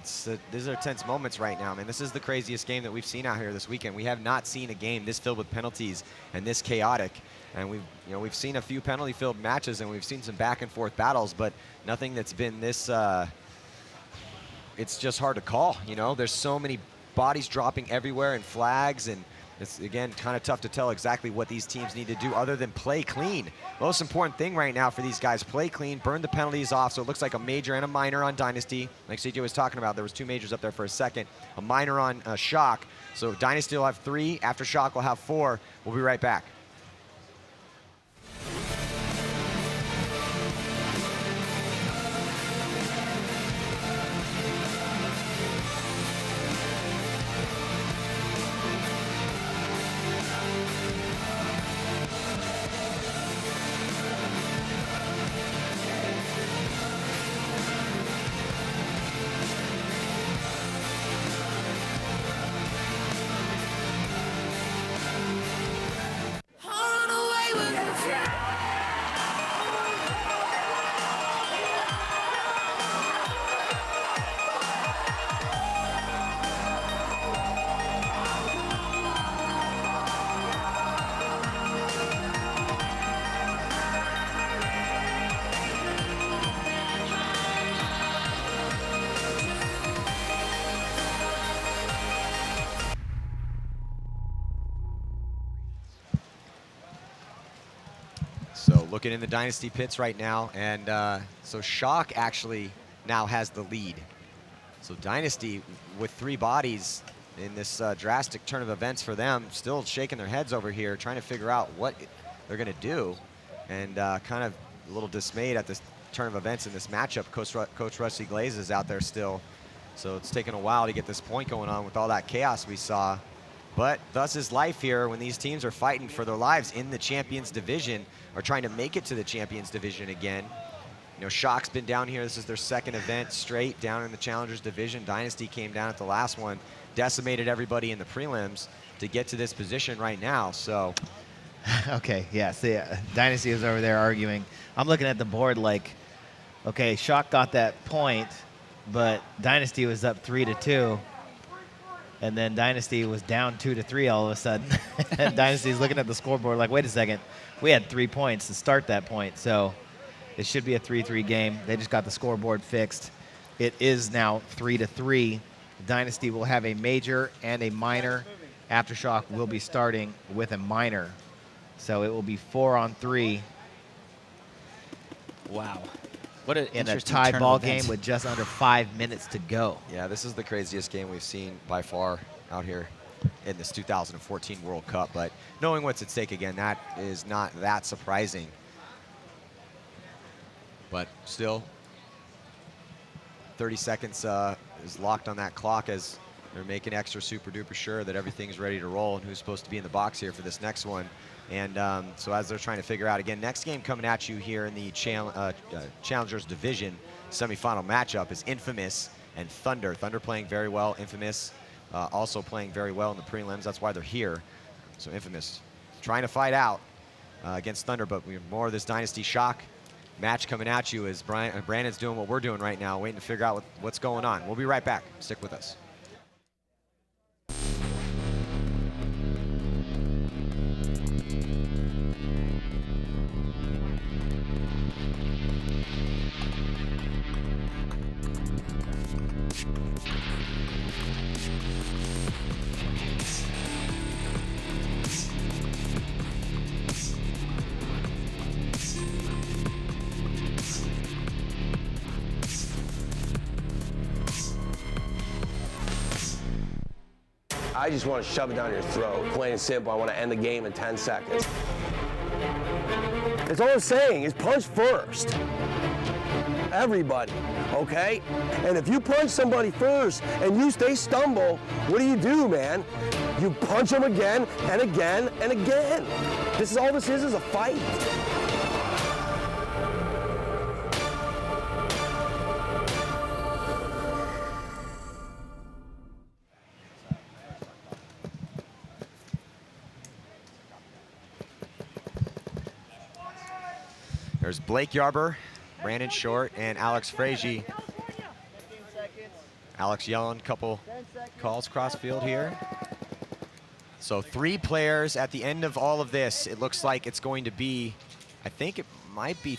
C: these are tense moments right now. I mean, this is the craziest game that we've seen out here this weekend. We have not seen a game this filled with penalties and this chaotic. And we've seen a few penalty-filled matches, and we've seen some back-and-forth battles, but nothing that's been this. It's just hard to call. You know, there's so many bodies dropping everywhere and flags, and it's again kind of tough to tell exactly what these teams need to do other than play clean. Most important thing right now for these guys: play clean, burn the penalties off. So it looks like a major and a minor on Dynasty, like CJ was talking about. There was 2 majors up there for a second, a minor on Shock. So Dynasty will have 3. Aftershock will have 4. We'll be right back. So looking in the Dynasty pits right now, and so Shock actually now has the lead. So Dynasty, with 3 bodies in this drastic turn of events for them, still shaking their heads over here, trying to figure out what they're going to do, and kind of a little dismayed at this turn of events in this matchup. Coach Rusty Glaze is out there still, so it's taken a while to get this point going on with all that chaos we saw. But thus is life here when these teams are fighting for their lives in the Champions Division, or trying to make it to the Champions Division again. You know, Shock's been down here. This is their 2nd event straight down in the Challengers Division. Dynasty came down at the last one, decimated everybody in the prelims to get to this position right now. So,
E: Okay, yeah, see, Dynasty is over there arguing. I'm looking at the board like, okay, Shock got that point, but Dynasty was up 3-2. And then Dynasty was down 2-3 all of a sudden. And Dynasty's looking at the scoreboard like, wait a second, we had 3 points to start that point. So it should be a 3-3 game. They just got the scoreboard fixed. It is now 3-3. Dynasty will have a major and a minor. Aftershock will be starting with a minor. So it will be 4-on-3.
D: Wow. What an
E: in a
D: interesting
E: tie
D: turn
E: ball
D: of events.
E: game with just under 5 minutes to go.
C: yeah, this is the craziest game we've seen by far out here in this 2014 World Cup. But knowing what's at stake again, that is not that surprising. But still, 30 seconds is locked on that clock as they're making extra super duper sure that everything's ready to roll and who's supposed to be in the box here for this next one. And so as they're trying to figure out, again, next game coming at you here in the Challengers Division semifinal matchup is Infamous and Thunder. Thunder playing very well. Infamous also playing very well in the prelims. That's why they're here. So Infamous trying to fight out against Thunder, but we have more of this Dynasty Shock match coming at you as Brandon's doing what we're doing right now, waiting to figure out what's going on. We'll be right back. Stick with us.
H: I just want to shove it down your throat. Plain and simple, I want to end the game in 10 seconds. That's all I'm saying is punch first. Everybody, okay? And if you punch somebody first and they stumble, what do, man? You punch them again and again and again. This is all this is a fight.
C: There's Blake Yarber, Brandon Short, and Alex Frazier. Alex yelling a couple calls cross field here. So 3 players at the end of all of this. It looks like it's going to be, I think it might be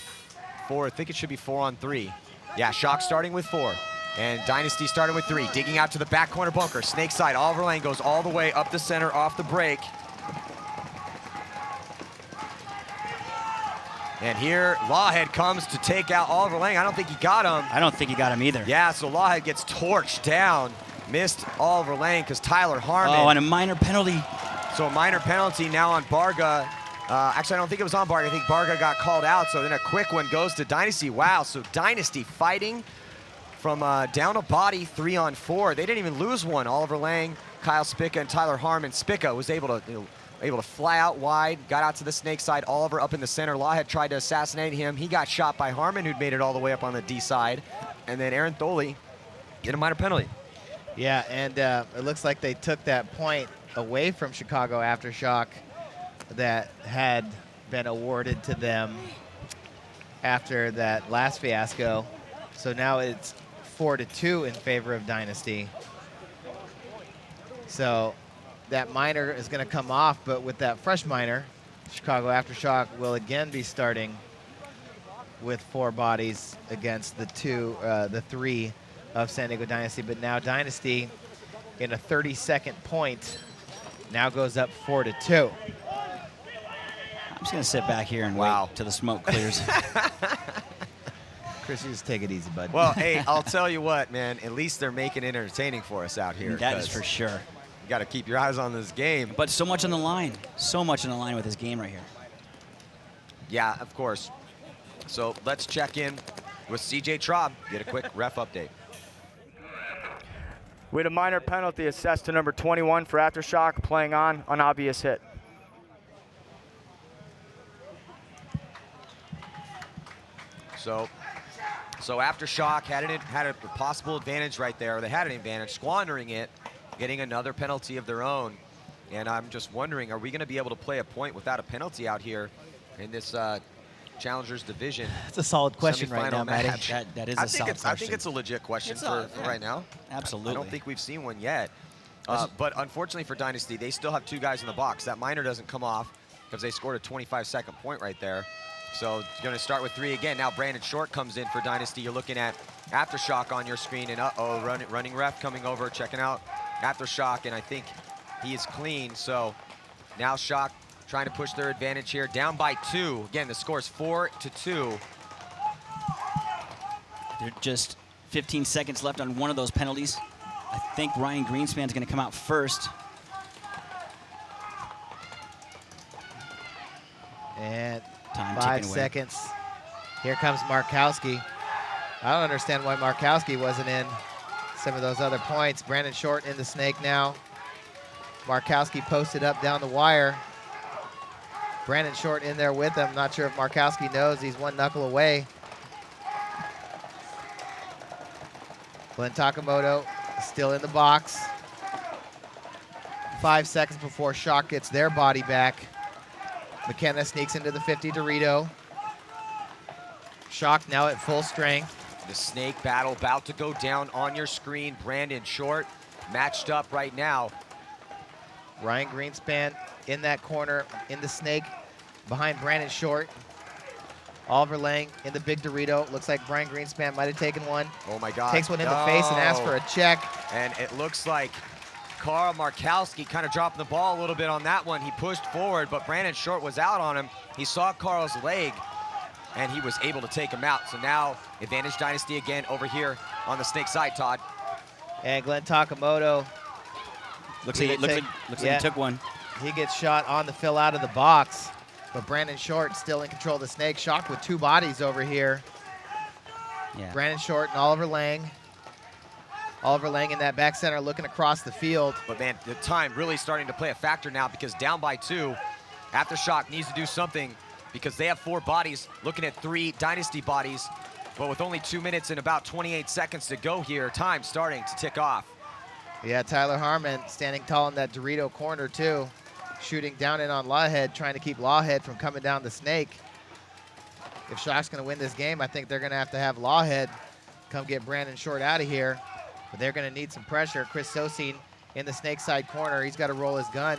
C: 4. I think it should be 4-on-3. Yeah, Shock starting with 4. And Dynasty starting with 3. Digging out to the back corner bunker. Snake side, Oliver Lane goes all the way up the center off the break. And here, Lawhead comes to take out Oliver Lang. I don't think he got him.
D: I don't think he got him either.
C: Yeah, so Lawhead gets torched down. Missed Oliver Lang because Tyler Harmon.
D: Oh, and a minor penalty.
C: So a minor penalty now on Barga. Actually, I don't think it was on Barga. I think Barga got called out, so then a quick one goes to Dynasty. Wow, so Dynasty fighting from down a body 3-on-4. They didn't even lose one. Oliver Lang, Kyle Spica, and Tyler Harmon. Spica was able to fly out wide, got out to the snake side. Oliver up in the center. Lawhead tried to assassinate him. He got shot by Harmon, who'd made it all the way up on the D side. And then Aaron Tholey get a minor penalty.
E: Yeah, and it looks like they took that point away from Chicago Aftershock that had been awarded to them after that last fiasco. So now it's 4-2 in favor of Dynasty. So that minor is going to come off, but with that fresh minor, Chicago Aftershock will again be starting with 4 bodies against the 3 of San Diego Dynasty. But now Dynasty, in a 30-second point, now goes up 4-2.
D: just going to sit back here and
C: Wow.
D: wait till the smoke clears.
E: Chris, you just take it easy, bud.
C: Well, hey, I'll tell you what, man. At least they're making it entertaining for us out here.
D: That is
C: 'cause
D: for sure.
C: You got to keep your eyes on this game.
D: But so much on the line. So much on the line with this game right here.
C: Yeah, of course. So let's check in with CJ Traub. Get a quick ref update.
F: We had a minor penalty assessed to number 21 for Aftershock, playing on obvious hit.
C: So Aftershock had a possible advantage right there. They had an advantage, squandering it, getting another penalty of their own. And I'm just wondering, are we going to be able to play a point without a penalty out here in this Challengers Division?
E: That's a solid question right now,
C: semifinal
E: Matty.
C: match?
D: That is a solid question.
C: I think it's a legit question for right now.
D: Absolutely.
C: I don't think we've seen one yet. But unfortunately for Dynasty, they still have 2 guys in the box. That minor doesn't come off because they scored a 25-second point right there. So it's going to start with 3 again. Now Brandon Short comes in for Dynasty. You're looking at Aftershock on your screen, and running ref coming over, checking out Aftershock, and I think he is clean. So now Shock trying to push their advantage here, down by 2. Again, the score is 4-2.
D: They're just 15 seconds left on one of those penalties. I think Ryan Greenspan's going to come out first.
E: And
D: Time
E: 5
D: ticking away.
E: seconds. Here comes Markowski. I don't understand why Markowski wasn't in some of those other points. Brandon Short in the snake now. Markowski posted up down the wire. Brandon Short in there with him. Not sure if Markowski knows he's 1 knuckle away. Glenn Takamoto still in the box. 5 seconds before Shock gets their body back. McKenna sneaks into the 50 Dorito. Shock now at full strength.
C: The snake battle about to go down on your screen. Brandon Short matched up right now.
E: Ryan Greenspan in that corner in the snake behind Brandon Short. Oliver Lang in the big Dorito. Looks like Brian Greenspan might have taken one.
C: Oh my God.
E: Takes one in the face and asks for a check.
C: And it looks like Carl Markowski kind of dropping the ball a little bit on that one. He pushed forward, but Brandon Short was out on him. He saw Carl's leg, and he was able to take him out. So now, advantage Dynasty again over here on the snake side, Todd.
E: And Glenn Takamoto.
D: Looks like he took one.
E: He gets shot on the fill out of the box. But Brandon Short still in control of the snake. Shock with 2 bodies over here.
D: Yeah.
E: Brandon Short and Oliver Lang. Oliver Lang in that back center looking across the field.
C: But man, the time really starting to play a factor now because down by 2, Aftershock needs to do something because they have 4 bodies, looking at 3 Dynasty bodies. But with only 2 minutes and about 28 seconds to go here, time starting to tick off.
E: Yeah, Tyler Harmon standing tall in that Dorito corner too. Shooting down in on Lawhead, trying to keep Lawhead from coming down the snake. If Shock's gonna win this game, I think they're gonna have Lawhead come get Brandon Short out of here. But they're gonna need some pressure. Chris Sosine in the snake side corner. He's gotta roll his gun.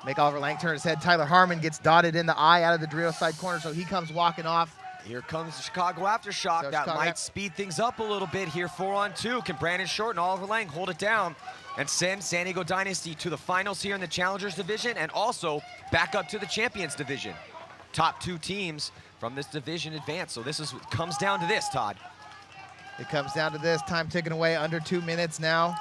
E: Make Oliver Lang turn his head. Tyler Harmon gets dotted in the eye out of the Dorito side corner, so he comes walking off.
C: Here comes the Chicago Aftershock.
E: So
C: that
E: Chicago
C: might speed things up a little bit here. 4-on-2. Can Brandon Short and Oliver Lang hold it down and send San Diego Dynasty to the finals here in the Challengers Division and also back up to the Champions Division? Top 2 teams from this division advance. So this comes down to this, Todd.
E: It comes down to this. Time ticking away, under 2 minutes now.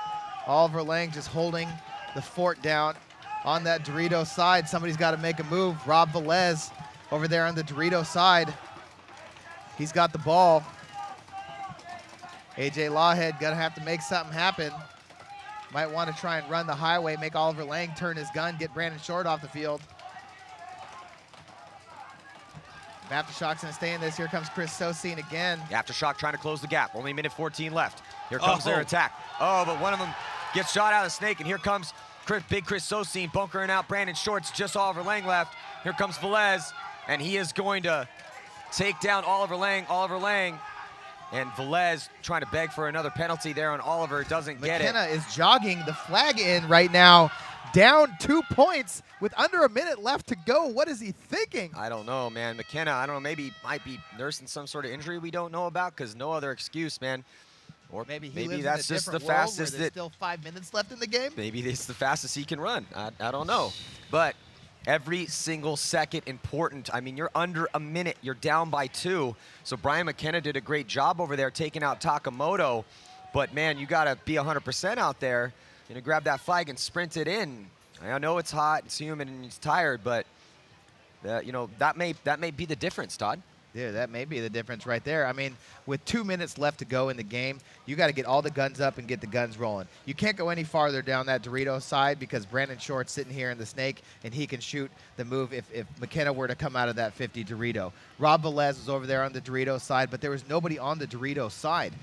E: Oliver Lang just holding the fort down on that Dorito side. Somebody's got to make a move. Rob Velez over there on the Dorito side. He's got the ball. AJ Lawhead gonna have to make something happen. Might want to try and run the highway, make Oliver Lang turn his gun, get Brandon Short off the field. Aftershock's gonna stay in this. Here comes Chris Sosine again.
C: Aftershock trying to close the gap. Only a minute 14 left. Here comes their attack. Oh, but one of them gets shot out of the snake, and here comes big Chris Sosine bunkering out Brandon Short's. Just Oliver Lang left. Here comes Velez, and he is going to take down Oliver Lang. And Velez trying to beg for another penalty there on Oliver. Doesn't get it.
E: McKenna is jogging the flag in right now. Down 2 points with under a minute left to go. What is he thinking?
C: I don't know, man. McKenna, I don't know, maybe might be nursing some sort of injury we don't know about because no other excuse, man. Or
E: Maybe
C: that's just the
E: fastest.
C: fastest.
E: There's still 5 minutes left in the game.
C: Maybe it's the fastest he can run. I don't know. But Every single second important. I mean, you're under a minute. You're down by 2. So Brian McKenna did a great job over there taking out Takamoto. But, man, you got to be 100% out there. Grab that flag and sprint it in. I know it's hot, it's humid, and it's tired, but, that may be the difference, Todd.
E: Yeah, that may be the difference right there. I mean, with 2 minutes left to go in the game, you got to get all the guns up and get the guns rolling. You can't go any farther down that Dorito side because Brandon Short's sitting here in the snake, and he can shoot the move if McKenna were to come out of that 50 Dorito. Rob Velez was over there on the Dorito side, but there was nobody on the Dorito side.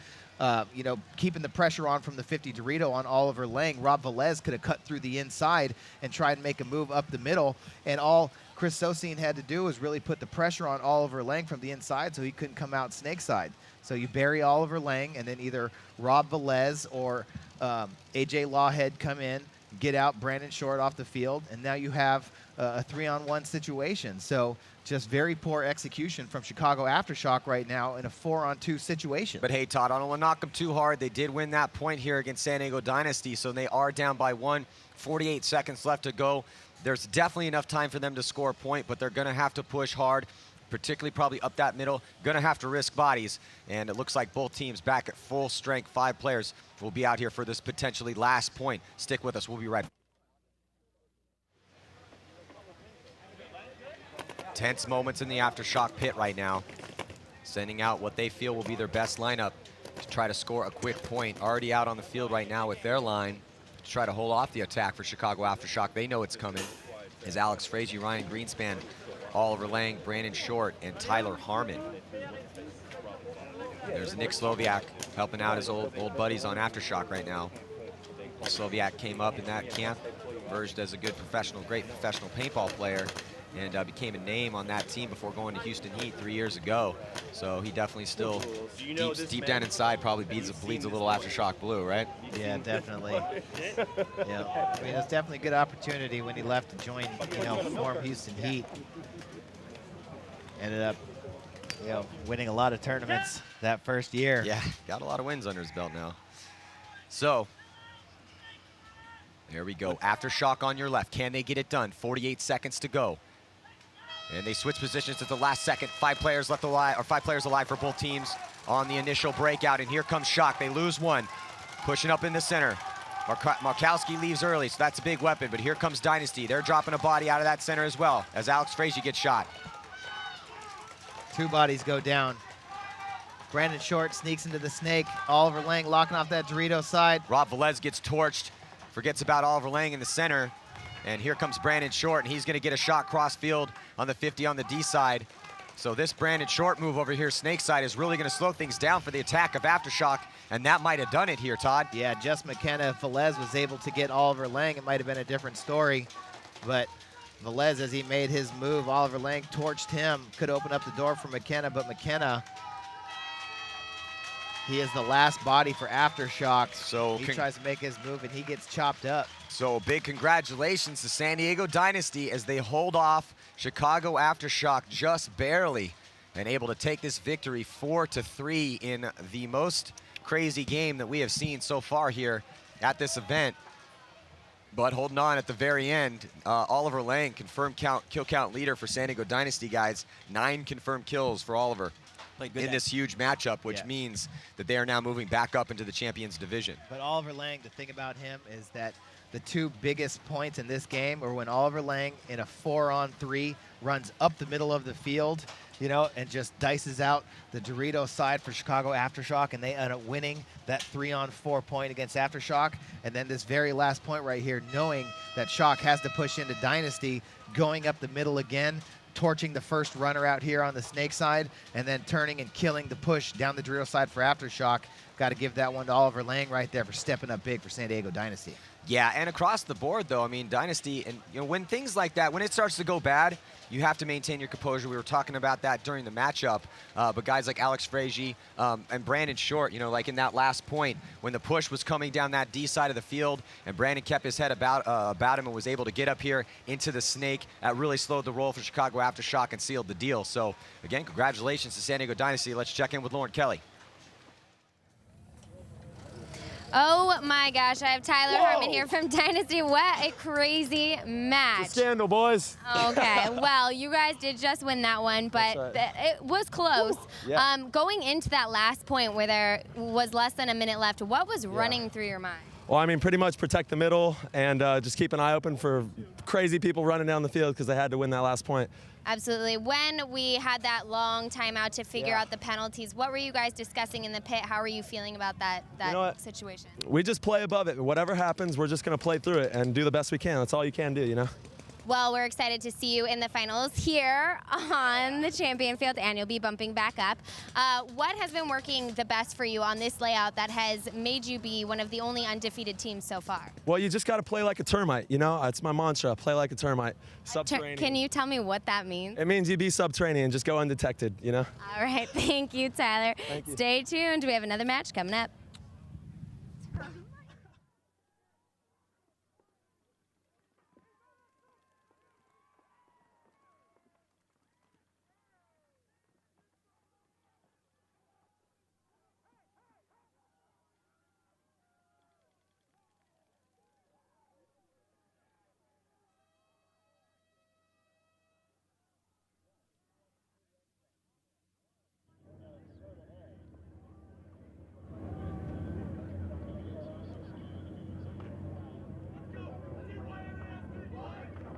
E: Keeping the pressure on from the 50 Dorito on Oliver Lang. Rob Velez could have cut through the inside and tried to make a move up the middle, and all Chris Sosine had to do was really put the pressure on Oliver Lang from the inside so he couldn't come out snake side. So you bury Oliver Lang, and then either Rob Velez or AJ Lawhead come in, get out Brandon Short off the field, and now you have a 3-on-1 situation. So just very poor execution from Chicago Aftershock right now in a 4-on-2 situation.
C: But hey, Todd, I don't want to knock them too hard. They did win that point here against San Diego Dynasty, so they are down by 1. 48 seconds left to go. There's definitely enough time for them to score a point, but they're going to have to push hard, particularly probably up that middle. Going to have to risk bodies, and it looks like both teams back at full strength. 5 players will be out here for this potentially last point. Stick with us. We'll be right back. Tense moments in the Aftershock pit right now. Sending out what they feel will be their best lineup to try to score a quick point. Already out on the field right now with their line to try to hold off the attack for Chicago Aftershock. They know it's coming. Is Alex Frazee, Ryan Greenspan, Oliver Lang, Brandon Short, and Tyler Harmon. There's Nick Sloviak helping out his old buddies on Aftershock right now. Sloviak came up in that camp, emerged as a great professional paintball player, and became a name on that team before going to Houston Heat 3 years ago. So he definitely still, deep down inside, probably bleeds a little Aftershock blue, right?
E: Yeah, definitely. Yeah, I mean, it's definitely a good opportunity when he left to join, form Houston Heat. Ended up, winning a lot of tournaments that first year.
C: Yeah, got a lot of wins under his belt now. So, there we go. Aftershock on your left. Can they get it done? 48 seconds to go. And they switch positions at the last second. 5 players left alive, or 5 players alive for both teams on the initial breakout. And here comes Shock. They lose 1. Pushing up in the center. Markowski leaves early, so that's a big weapon. But here comes Dynasty. They're dropping a body out of that center as well, as Alex Frazee gets shot.
E: 2 bodies go down. Brandon Short sneaks into the snake. Oliver Lang locking off that Dorito side.
C: Rob Velez gets torched. Forgets about Oliver Lang in the center. And here comes Brandon Short, and he's going to get a shot cross field on the 50 on the D side. So this Brandon Short move over here, snake side, is really going to slow things down for the attack of Aftershock, and that might have done it here, Todd.
E: Yeah, just McKenna. If Velez was able to get Oliver Lang, it might have been a different story. But Velez, as he made his move, Oliver Lang torched him. Could open up the door for McKenna, but McKenna, he is the last body for Aftershock.
C: So
E: he tries to make his move, and he gets chopped up.
C: So big congratulations to San Diego Dynasty as they hold off Chicago Aftershock just barely and able to take this victory 4-3 in the most crazy game that we have seen so far here at this event. But holding on at the very end, Oliver Lang, confirmed kill count leader for San Diego Dynasty, guys. 9 confirmed kills for Oliver in this huge matchup, which means that they are now moving back up into the Champions Division.
E: But Oliver Lang, the thing about him is that the 2 biggest points in this game are when Oliver Lang, in a 4-on-3, runs up the middle of the field, and just dices out the Dorito side for Chicago Aftershock, and they end up winning that 3-on-4 point against Aftershock. And then this very last point right here, knowing that Shock has to push into Dynasty, going up the middle again, torching the first runner out here on the snake side, and then turning and killing the push down the Dorito side for Aftershock. Got to give that one to Oliver Lang right there for stepping up big for San Diego Dynasty.
C: Yeah, and across the board, though, I mean, Dynasty, and when things like that, when it starts to go bad, you have to maintain your composure. We were talking about that during the matchup, but guys like Alex Frazee and Brandon Short, like in that last point, when the push was coming down that D side of the field, and Brandon kept his head about him and was able to get up here into the snake, that really slowed the roll for Chicago Aftershock and sealed the deal. So, again, congratulations to San Diego Dynasty. Let's check in with Lauren Kelly.
A: Oh my gosh, I have Tyler Harmon here from Dynasty. What a crazy match.
H: Scandal, boys.
A: Okay, well, you guys did just win that one, but it was close.
H: Yeah.
A: Going into that last point where there was less than a minute left, what was running through your mind?
H: Well, I mean, pretty much protect the middle and just keep an eye open for crazy people running down the field because they had to win that last point.
A: Absolutely. When we had that long timeout to figure out the penalties, what were you guys discussing in the pit? How are you feeling about that situation?
H: We just play above it. Whatever happens, we're just going to play through it and do the best we can. That's all you can do, you know?
A: Well, we're excited to see you in the finals here on the champion field, and you'll be bumping back up. What has been working the best for you on this layout that has made you be one of the only undefeated teams so far?
H: Well, you just got to play like a termite, you know? It's my mantra, play like a termite. Subterranean.
A: Can you tell me what that means?
H: It means you be subterranean, just go undetected, you know?
A: All right, thank you, Tyler.
H: Thank you.
A: Stay tuned. We have another match coming up.